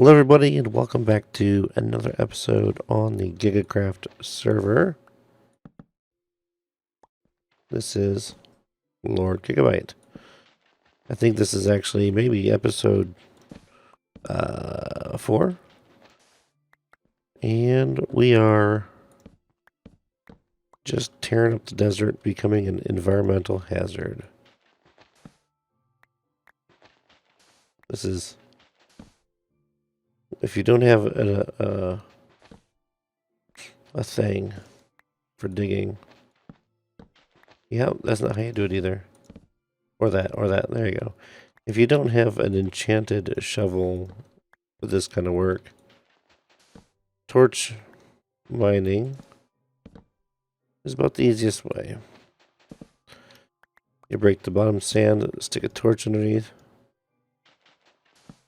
Hello, everybody, and welcome back to another episode on the GigaCraft server. This is Lord Gigabyte. I think this is actually maybe episode 4. And we are just tearing up the desert, becoming an environmental hazard. This is... If you don't have a thing for digging... Yeah, that's not how you do it either. Or that. There you go. If you don't have an enchanted shovel for this kind of work, torch mining is about the easiest way. You break the bottom sand, stick a torch underneath.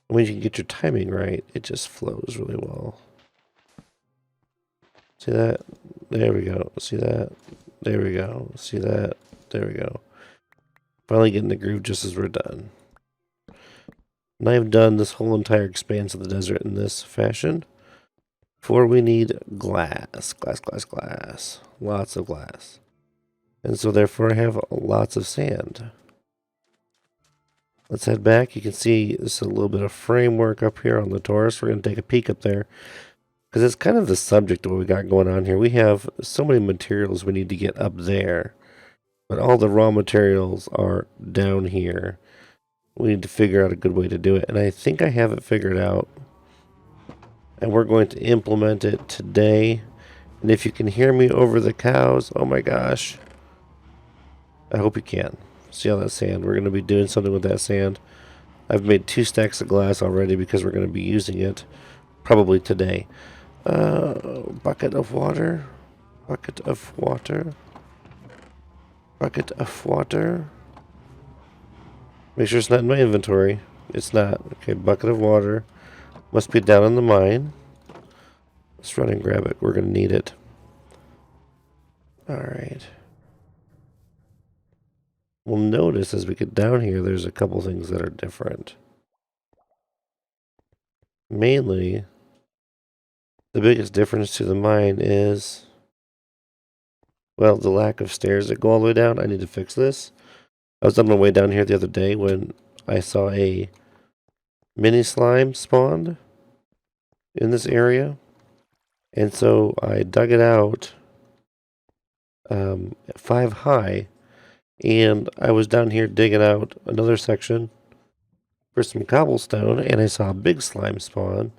And when you can get your timing right, it just flows really well. See that? There we go. See that? There we go. See that? There we go. Finally getting the groove just as we're done. And I have done this whole entire expanse of the desert in this fashion. For we need glass. Glass. Lots of glass. And so therefore I have lots of sand. Let's head back. You can see there's a little bit of framework up here on the Taurus. We're going to take a peek up there. Because it's kind of the subject of what we got going on here. We have so many materials we need to get up there. But all the raw materials are down here. We need to figure out a good way to do it. And I think I have it figured out. And we're going to implement it today. And if you can hear me over the cows, oh my gosh. I hope you can. See all that sand? We're going to be doing something with that sand. I've made 2 stacks of glass already because we're going to be using it probably today. Bucket of water. Bucket of water. Bucket of water. Make sure it's not in my inventory. It's not. Okay, bucket of water. Must be down in the mine. Let's run and grab it. We're going to need it. Alright. We'll notice as we get down here, there's a couple things that are different. Mainly, the biggest difference to the mine is, well, the lack of stairs that go all the way down. I need to fix this. I was on my way down here the other day when I saw a mini slime spawned in this area. And so I dug it out at 5 high. And I was down here digging out another section for some cobblestone. And I saw a big slime spawn.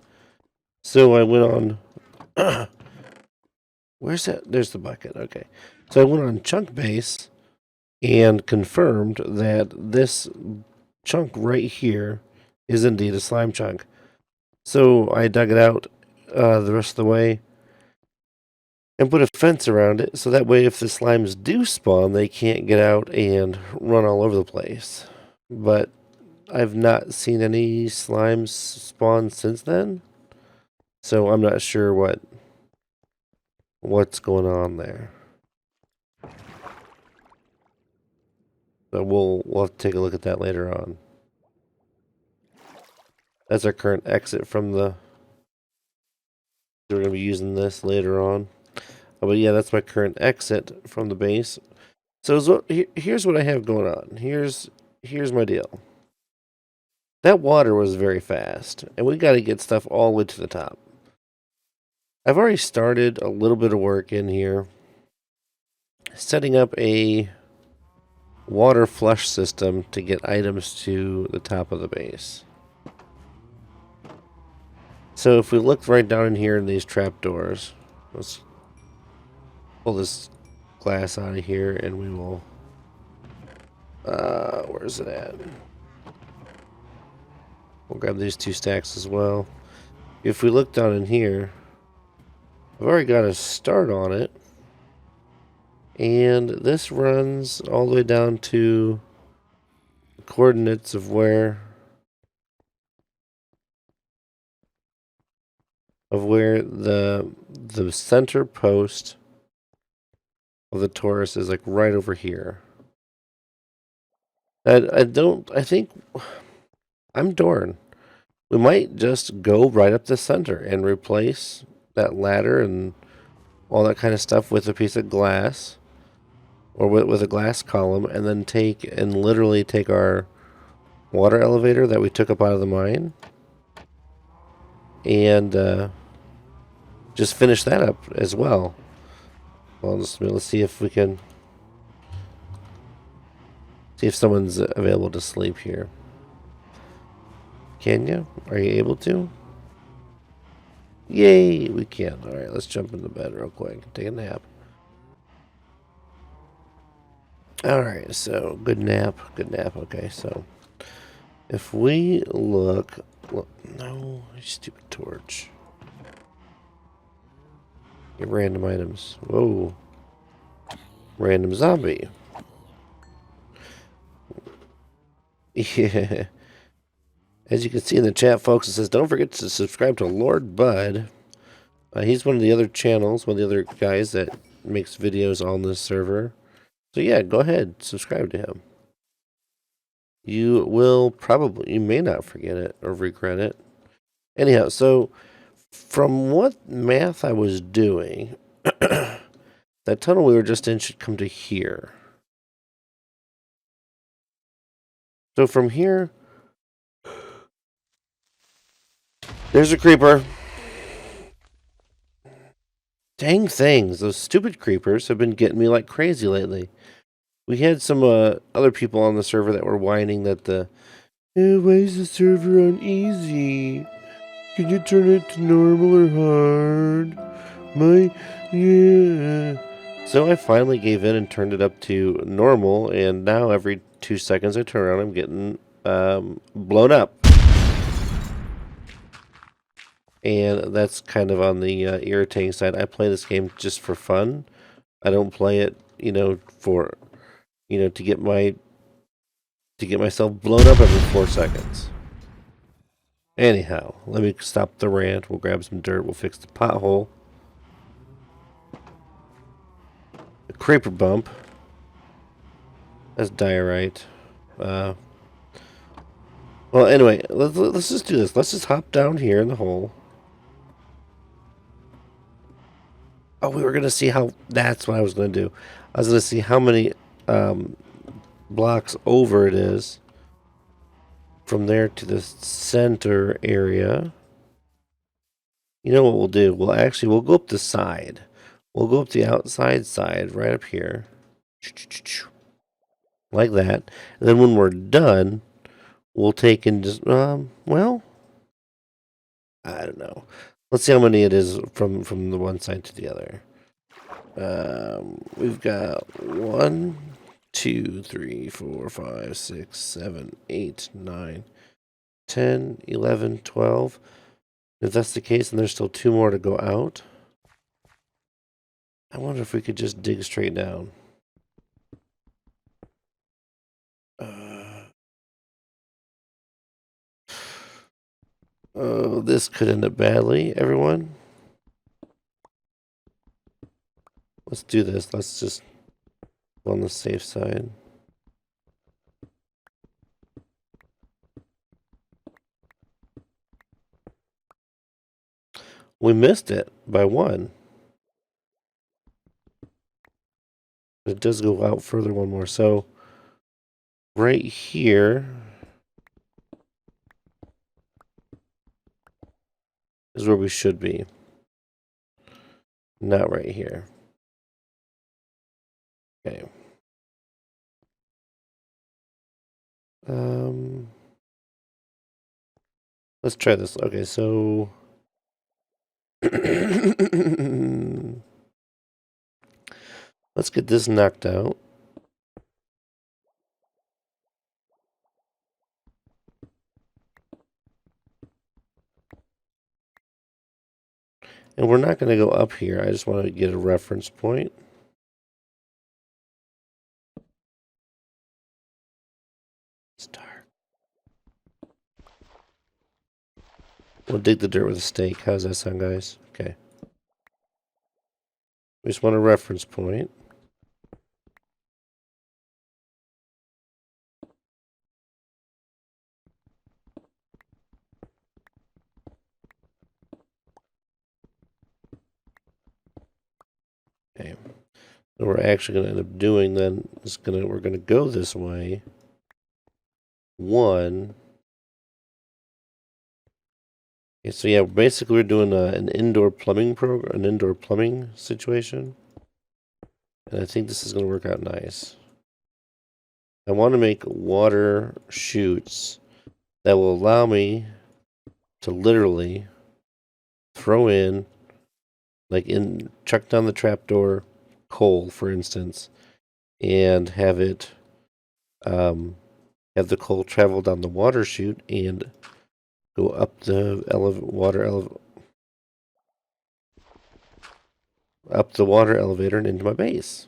So I went on... Where's that? There's the bucket. Okay. So I went on chunk base and confirmed that this chunk right here is indeed a slime chunk. So I dug it out the rest of the way and put a fence around it so that way if the slimes do spawn, they can't get out and run all over the place. But I've not seen any slimes spawn since then, so I'm not sure what's going on there. So we'll have to take a look at that later on. That's our current exit from the... We're going to be using this later on. But yeah, that's my current exit from the base. So here's what I have going on. Here's my deal. That water was very fast, and we got to get stuff all the way to the top. I've already started a little bit of work in here, setting up a water flush system to get items to the top of the base. So if we look right down in here in these trapdoors, let's pull this glass out of here and we will... where's it at? We'll grab these 2 stacks as well. If we look down in here, I've already got a start on it. And this runs all the way down to the coordinates of where the center post of the Taurus is, like, right over here. I think I'm Dorn. we might just go right up the center and replace that ladder and all that kind of stuff with a piece of glass or with a glass column, and then literally take our water elevator that we took up out of the mine and just finish that up as well. Well, let's see if we can see if someone's available to sleep here. Can you? Are you able to? Yay, we can. All right, let's jump into bed real quick. Take a nap. All right, so good nap. Good nap. Okay, so if we look no, stupid torch. Get random items. Whoa. Random zombie. Yeah. As you can see in the chat, folks, it says, don't forget to subscribe to Lord Bud. He's one of the other channels, one of the other guys that makes videos on this server. So yeah, go ahead, subscribe to him. You may not forget it or regret it. Anyhow, so from what math I was doing, that tunnel we were just in should come to here. So from here, there's a creeper. Dang things, those stupid creepers have been getting me like crazy lately. We had some other people on the server that were whining that why is the server on easy? Can you turn it to normal or hard? Yeah. So I finally gave in and turned it up to normal, and now every 2 seconds I turn around, I'm getting blown up. And that's kind of on the irritating side. I play this game just for fun. I don't play it, to get myself blown up every 4 seconds. Anyhow, let me stop the rant. We'll grab some dirt. We'll fix the pothole. The creeper bump. That's diorite. Well, anyway, let's just do this. Let's just hop down here in the hole. Oh, we were going to see how... That's what I was going to do. I was going to see how many blocks over it is from there to the center area. You know what we'll do? We'll go up the side. We'll go up the outside side right up here. Like that. And then when we're done, we'll take and just, well, I don't know. Let's see how many it is from the one side to the other. We've got 1, 2, 3, 4, 5, 6, 7, 8, 9, 10, 11, 12. If that's the case, then there's still 2 more to go out. I wonder if we could just dig straight down. Oh, this could end up badly, everyone. Let's do this. Let's just go on the safe side. We missed it by 1. It does go out further 1 more. So right here is where we should be. Not right here. Okay. Let's try this. Okay, so let's get this knocked out. And we're not going to go up here. I just want to get a reference point. It's dark. We'll dig the dirt with a stake. How's that sound, guys? Okay. We just want a reference point. What we're actually going to end up doing then is we're going to go this way. One. Okay, so yeah, basically we're doing an indoor plumbing program, an indoor plumbing situation. And I think this is going to work out nice. I want to make water chutes that will allow me to literally throw in, chuck down the trapdoor coal, for instance, and have it, have the coal travel down the water chute and go up the up the water elevator and into my base.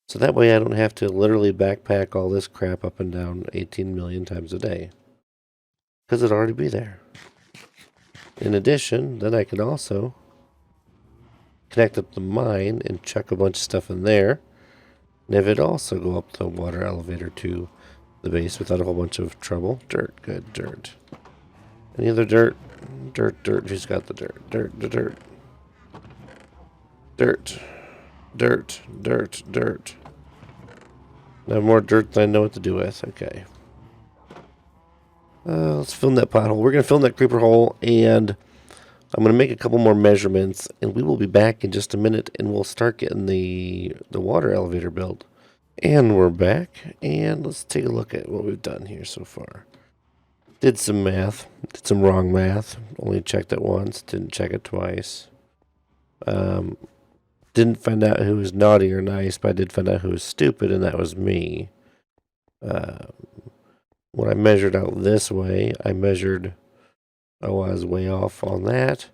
So that way I don't have to literally backpack all this crap up and down 18 million times a day. Because it'd already be there. In addition, then I can also connect up the mine and chuck a bunch of stuff in there. And have it also go up the water elevator to the base without a whole bunch of trouble. Dirt, good, dirt. Any other dirt? Dirt, dirt, who's got the dirt? Dirt, dirt. Dirt, dirt, dirt, dirt. Now more dirt than I know what to do with. Okay. Let's fill in that pothole. We're going to fill in that creeper hole, and I'm going to make a couple more measurements, and we will be back in just a minute, and we'll start getting the water elevator built. And we're back, and let's take a look at what we've done here so far. Did some math, did some wrong math, only checked it once, didn't check it twice. Didn't find out who was naughty or nice, but I did find out who was stupid, and that was me. When I measured out this way, I was way off on that.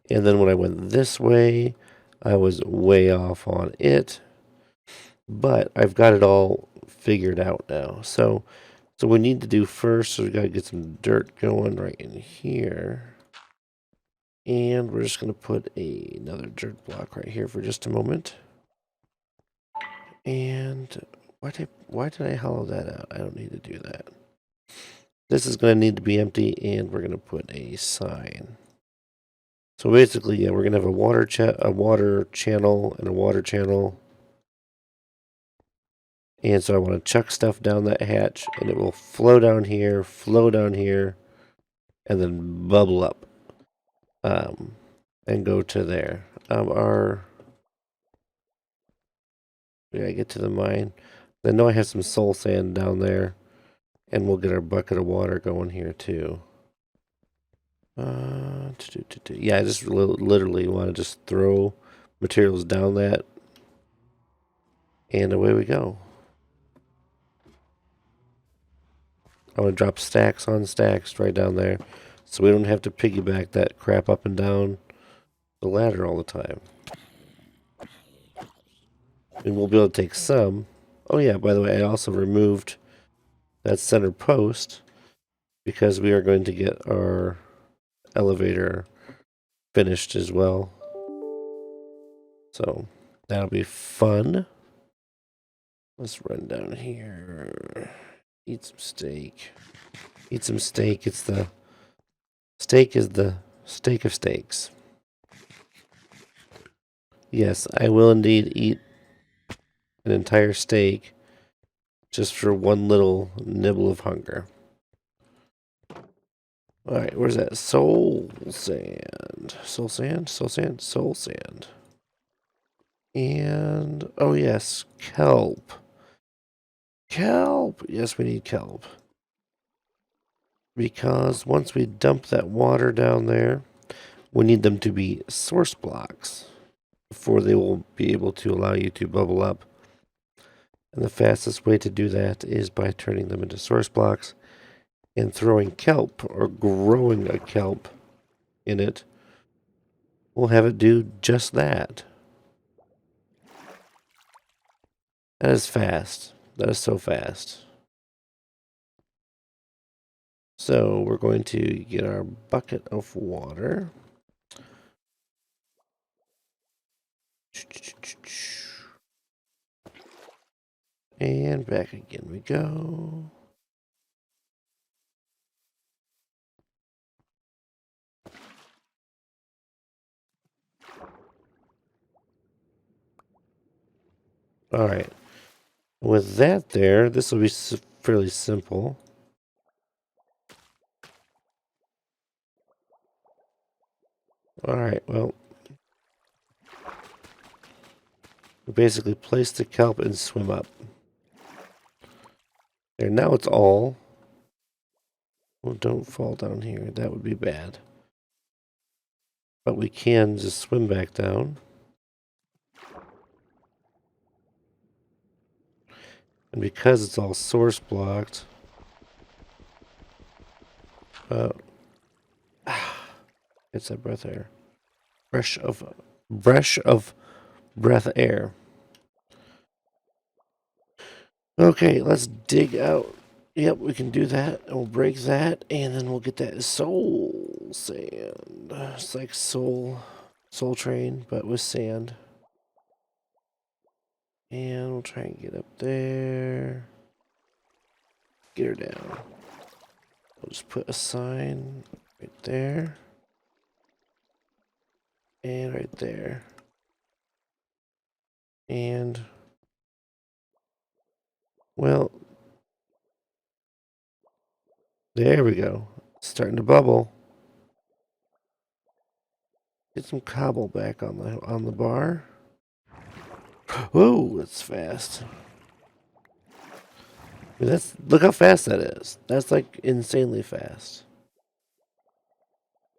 And then when I went this way, I was way off on it. But I've got it all figured out now. So we need to do first, so we got to get some dirt going right in here. And we're just going to put another dirt block right here for just a moment. And why did I hollow that out? I don't need to do that. This is going to need to be empty, and we're going to put a sign. So basically, yeah, we're going to have a water channel, and a water channel. And so I want to chuck stuff down that hatch, and it will flow down here, and then bubble up, and go to there. We gotta get to the mine. I know I have some soul sand down there, and we'll get our bucket of water going here too. Yeah, I just literally want to just throw materials down that, and away we go. I want to drop stacks on stacks right down there, so we don't have to piggyback that crap up and down the ladder all the time. And we'll be able to take some. Oh yeah, by the way, I also removed that center post because we are going to get our elevator finished as well. So that'll be fun. Let's run down here. Eat some steak. Eat some steak. Steak is the steak of steaks. Yes, I will indeed eat an entire steak just for one little nibble of hunger. Alright, where's that? Soul sand. Soul sand? Soul sand? Soul sand. And, oh yes, kelp. Kelp! Yes, we need kelp. Because once we dump that water down there, we need them to be source blocks before they will be able to allow you to bubble up. And the fastest way to do that is by turning them into source blocks and throwing kelp or growing a kelp in it. We'll have it do just that. That is fast. That is so fast. So we're going to get our bucket of water. And back again we go. Alright. With that there, this will be fairly simple. Alright, well. We basically place the kelp and swim up. There, now it's all. Well, don't fall down here. That would be bad. But we can just swim back down. And because it's all source blocked, it's a breath air. Brush of breath air. Okay, let's dig out. Yep, we can do that. And we'll break that, and then we'll get that soul sand. It's like soul train, but with sand. And we'll try and get up there. Get her down. We'll just put a sign right there. And right there. And, well, there we go. It's starting to bubble. Get some cobble back on the bar. Whoa, that's fast. I mean, look how fast that is. That's like insanely fast.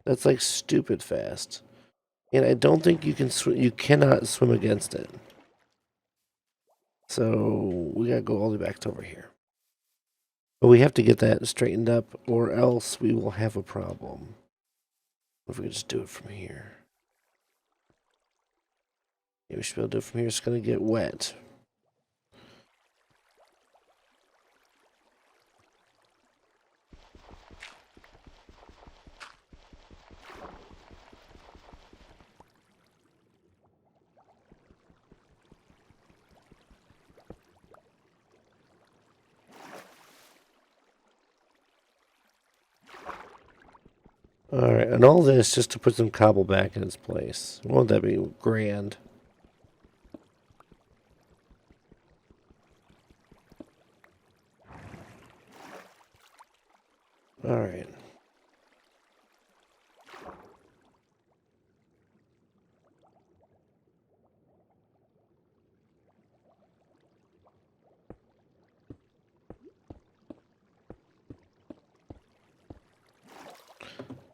That's like stupid fast. And I don't think you can you cannot swim against it. So we gotta go all the way back to over here. But we have to get that straightened up, or else we will have a problem. If we could just do it from here. Yeah, we should be able to do it from here. It's gonna get wet. Alright, and all this just to put some cobble back in its place. Won't that be grand? Alright.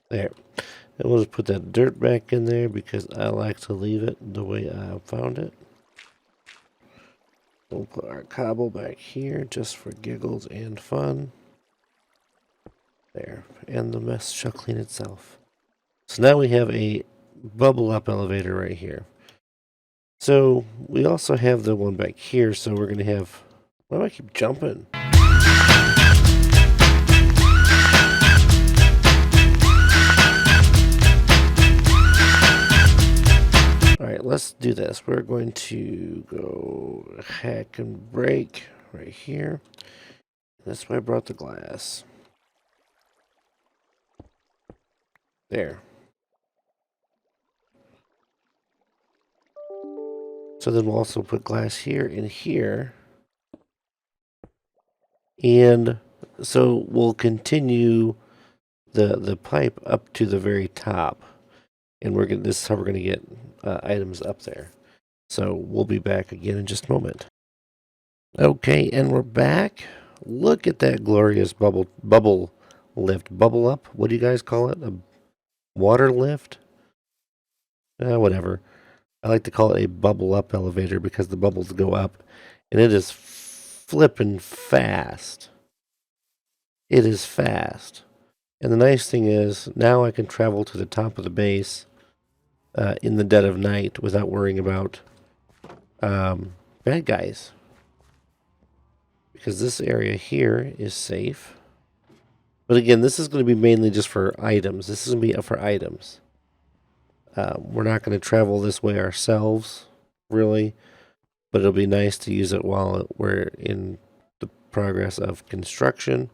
There. And we'll just put that dirt back in there because I like to leave it the way I found it. We'll put our cobble back here just for giggles and fun. There. And the mess shall clean itself. So now we have a bubble up elevator right here. So we also have the one back here, so we're going to have... Why do I keep jumping? Alright, let's do this. We're going to go hack and break right here. That's why I brought the glass. There. So then we'll also put glass here and here. And so we'll continue the pipe up to the very top. And this is how we're gonna get items up there. So we'll be back again in just a moment. Okay, and we're back. Look at that glorious bubble lift. Bubble up? What do you guys call it? A water lift? Whatever. I like to call it a bubble up elevator because the bubbles go up. And it is flipping fast. It is fast. And the nice thing is, now I can travel to the top of the base in the dead of night without worrying about bad guys. Because this area here is safe. But again, this is going to be mainly just for items. This is going to be for items. We're not going to travel this way ourselves, really. But it'll be nice to use it while we're in the progress of construction.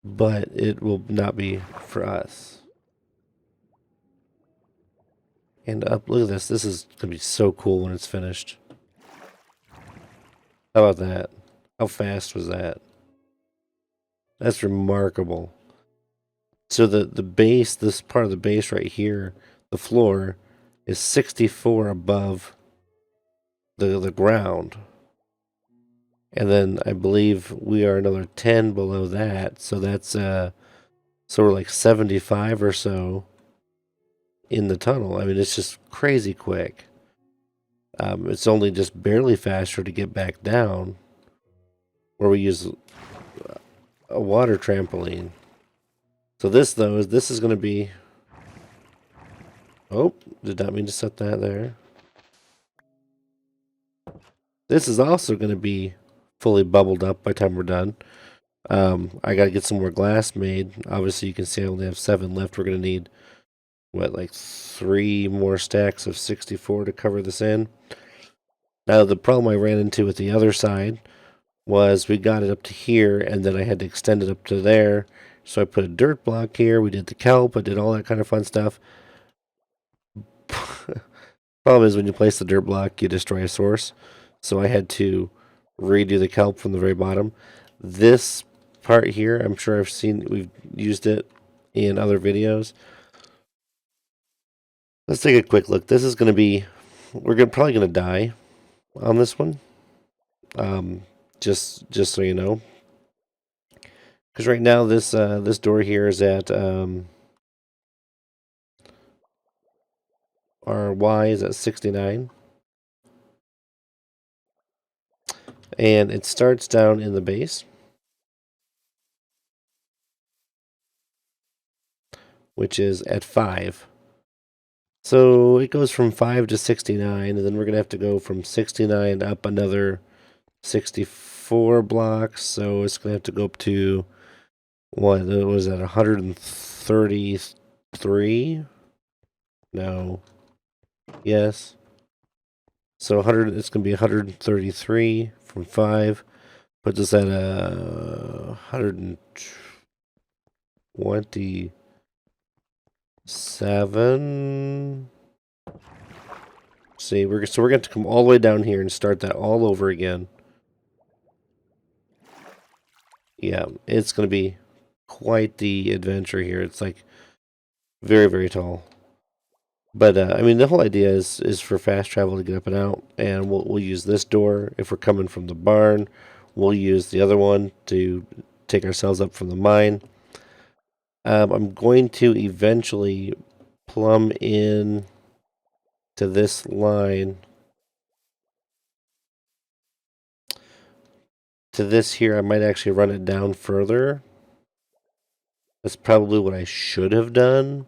But it will not be for us. And up, look at this. This is going to be so cool when it's finished. How about that? How fast was that? That's remarkable. So the base, this part of the base right here, the floor, is 64 above the ground. And then I believe we are another 10 below that. So that's so we're like 75 or so in the tunnel. I mean, it's just crazy quick. It's only just barely faster to get back down, where we use a water trampoline. So this though is this is going to be. Oh, did not mean to set that there. This is also going to be fully bubbled up by the time we're done. I got to get some more glass made. Obviously, you can see I only have 7 left. We're going to need, what, like 3 more stacks of 64 to cover this in. Now, the problem I ran into with the other side was we got it up to here, and then I had to extend it up to there. So I put a dirt block here. We did the kelp. I did all that kind of fun stuff. Problem is, when you place the dirt block, you destroy a source. So I had to redo the kelp from the very bottom. This part here, I'm sure we've used it in other videos. Let's take a quick look. This is going to be, probably going to die on this one. Just so you know, because right now this door here is at our Y is at 69, and it starts down in the base, which is at 5. So it goes from 5 to 69, and then we're gonna have to go from 69 up another 64 blocks. So it's gonna have to go up to what was that, 133? No. Yes. So 100. It's gonna be 133 from 5. Puts us at 127. See, we're going to have to come all the way down here and start that all over again. Yeah, it's going to be quite the adventure here. It's like very, very tall. But I mean, the whole idea is for fast travel to get up and out, and we'll use this door if we're coming from the barn. We'll use the other one to take ourselves up from the mine. I'm going to eventually plumb in to this line, to this here. I might actually run it down further. That's probably what I should have done,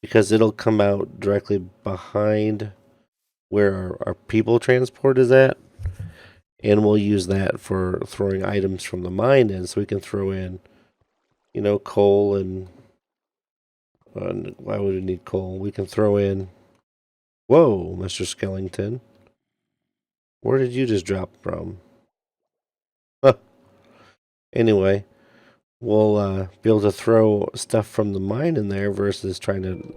because it'll come out directly behind where our people transport is at, and we'll use that for throwing items from the mine in, so we can throw in, coal and why would we need coal? We can throw in. Whoa, Mr. Skellington, where did you just drop from? Huh. Anyway, we'll be able to throw stuff from the mine in there versus trying to.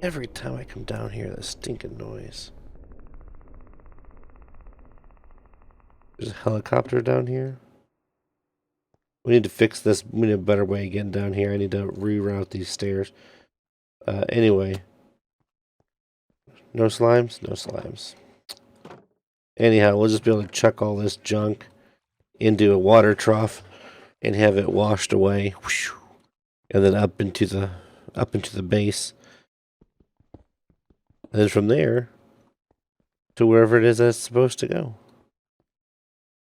Every time I come down here, this stinking noise. There's a helicopter down here. We need to fix this. We need a better way of getting down here. I need to reroute these stairs. Anyway. No slimes? No slimes. Anyhow, we'll just be able to chuck all this junk into a water trough and have it washed away. And then up into the base. And then from there to wherever it is that's supposed to go.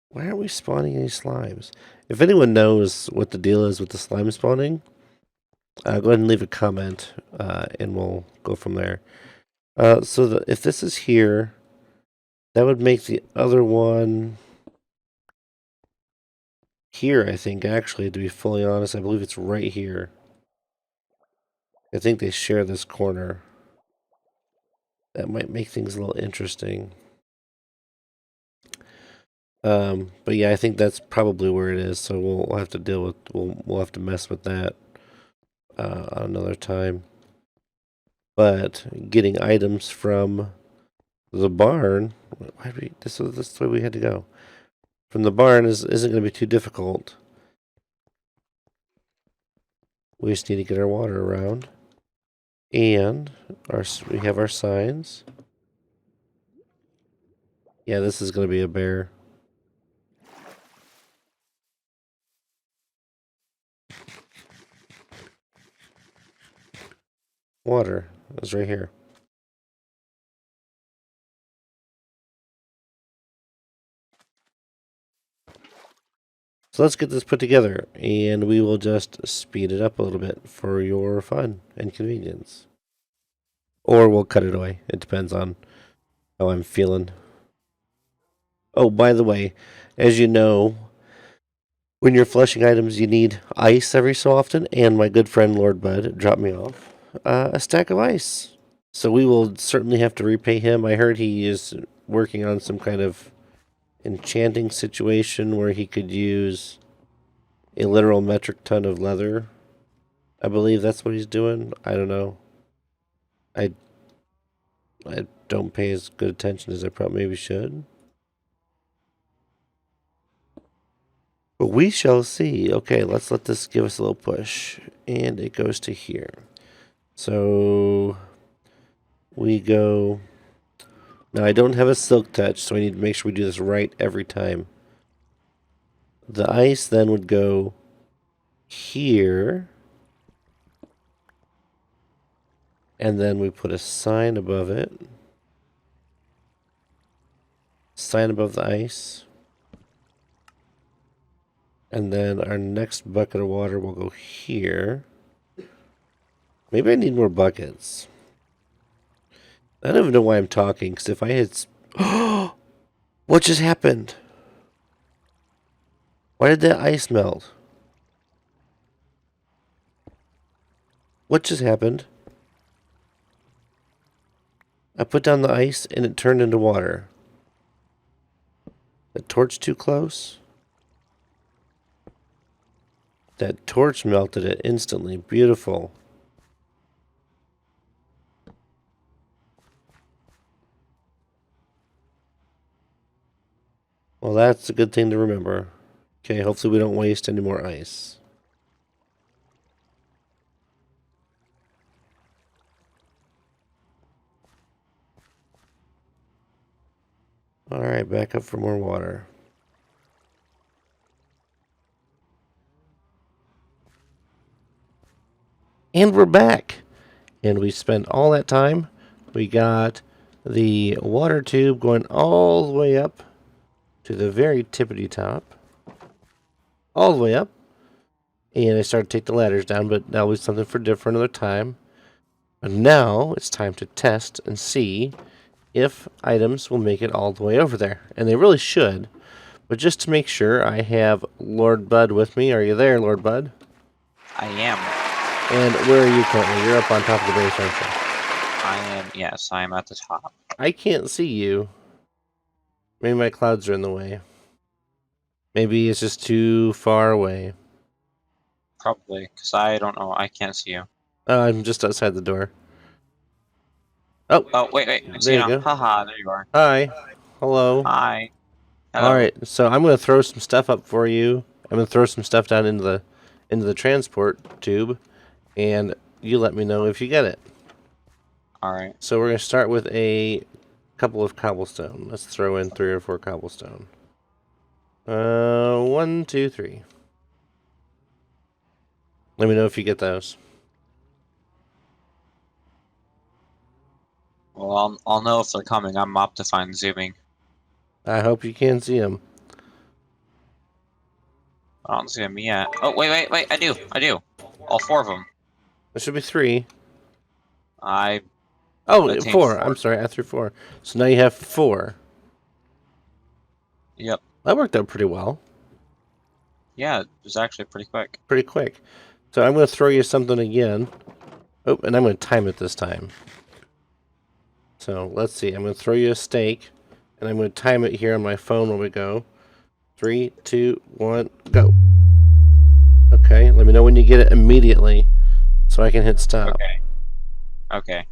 Why aren't we spawning any slimes? If anyone knows what the deal is with the slime spawning, go ahead and leave a comment, and we'll go from there. So if this is here, that would make the other one here, I think, actually, to be fully honest. I believe it's right here. I think they share this corner. That might make things a little interesting. But yeah, I think that's probably where it is. So we'll have to deal with we'll have to mess with that another time. But getting items from The barn. Why did we? This is the way we had to go. From the barn isn't going to be too difficult. We just need to get our water around, and we have our signs. Yeah, this is going to be a bear. Water is right here. So let's get this put together, and we will just speed it up a little bit for your fun and convenience. Or we'll cut it away. It depends on how I'm feeling. Oh, by the way, as you know, when you're flushing items, you need ice every so often, and my good friend Lord Bud dropped me off a stack of ice. So we will certainly have to repay him. I heard he is working on some kind of enchanting situation where he could use a literal metric ton of leather. I believe that's what he's doing. I don't know. I don't pay as good attention as I probably maybe should. But we shall see. Okay, let's let this give us a little push. And it goes to here. So we go. Now I don't have a silk touch, so I need to make sure we do this right every time. The ice then would go here. And then we put a sign above it. Sign above the ice. And then our next bucket of water will go here. Maybe I need more buckets. I don't even know why I'm talking, because if I had... What just happened? Why did that ice melt? What just happened? I put down the ice and it turned into water. The torch too close? That torch melted it instantly. Beautiful. Well, that's a good thing to remember. Okay, hopefully we don't waste any more ice. Alright, back up for more water. And we're back. And we spent all that time. We got the water tube going all the way up to the very tippity top. All the way up. And I started to take the ladders down, but that was something for another time. But now it's time to test and see if items will make it all the way over there. And they really should. But just to make sure, I have Lord Bud with me. Are you there, Lord Bud? I am. And where are you currently? You're up on top of the base, aren't you? I am, yes, I am at the top. I can't see you. Maybe my clouds are in the way. Maybe it's just too far away. Probably, because I don't know, I can't see you. I'm just outside the door. Oh, wait, I see there you you now. go. Haha, there you are. Hi. Hello. Hi. Hello. Alright, so I'm going to throw some stuff up for you. I'm going to throw some stuff down into the transport tube, and you let me know if you get it. Alright. So we're going to start with a couple of cobblestone. Let's throw in 3 or 4 cobblestone. 1, 2, 3. Let me know if you get those. Well, I'll know if they're coming. I'm Optifine zooming. I hope you can see them. I don't see them yet. Oh, wait, I do. All 4 of them. There should be 3. Oh, 4. 4. I'm sorry, I threw 4. So now you have 4. Yep. That worked out pretty well. Yeah, it was actually pretty quick. Pretty quick. So I'm going to throw you something again. Oh, and I'm going to time it this time. So let's see. I'm going to throw you a steak, and I'm going to time it here on my phone when we go. 3, 2, 1, go. Okay, let me know when you get it immediately so I can hit stop. Okay.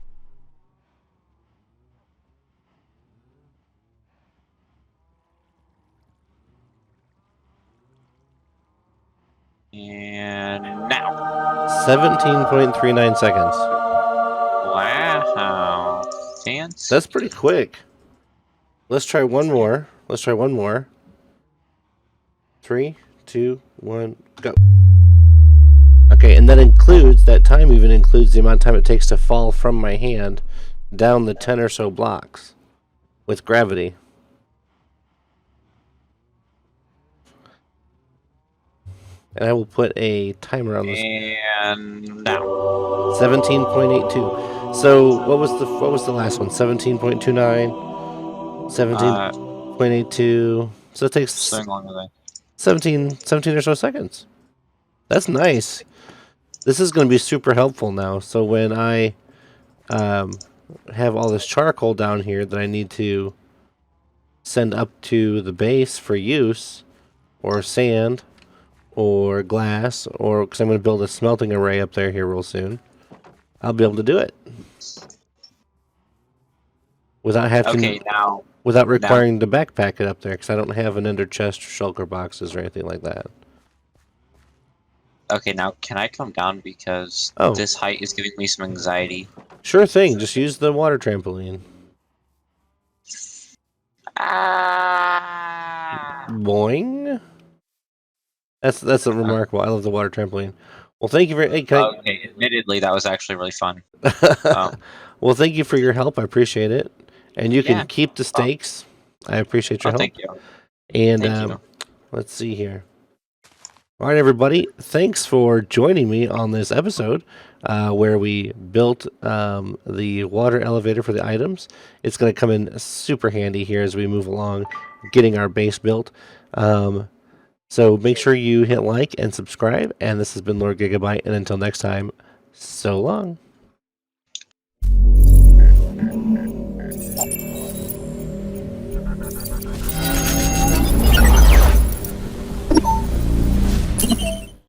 And now. 17.39 seconds. Wow. Fancy. That's pretty quick. Let's try one more. Let's try one more. 3, 2, 1, go. Okay, and that includes, that time even includes the amount of time it takes to fall from my hand down the 10 or so blocks with gravity. And I will put a timer on this. And now. 17.82. So what was the last one? 17.29, 17.82. So it takes Something along the way. 17 or so seconds. That's nice. This is going to be super helpful now. So when I have all this charcoal down here that I need to send up to the base for use, or sand, or glass, or because I'm going to build a smelting array up there here real soon, I'll be able to do it without having without requiring to backpack it up there, because I don't have an ender chest or shulker boxes or anything like that. Okay, now can I come down because this height is giving me some anxiety? Sure thing. Just use the water trampoline. Boing. That's a remarkable. I love the water trampoline. Well, thank you very. Hey, okay, admittedly, that was actually really fun. Well, thank you for your help. I appreciate it. And you can keep the stakes. I appreciate your help. Thank you. And let's see here. All right, everybody. Thanks for joining me on this episode where we built the water elevator for the items. It's going to come in super handy here as we move along, getting our base built. So make sure you hit like and subscribe. And this has been Lord Gigabyte. And until next time, so long.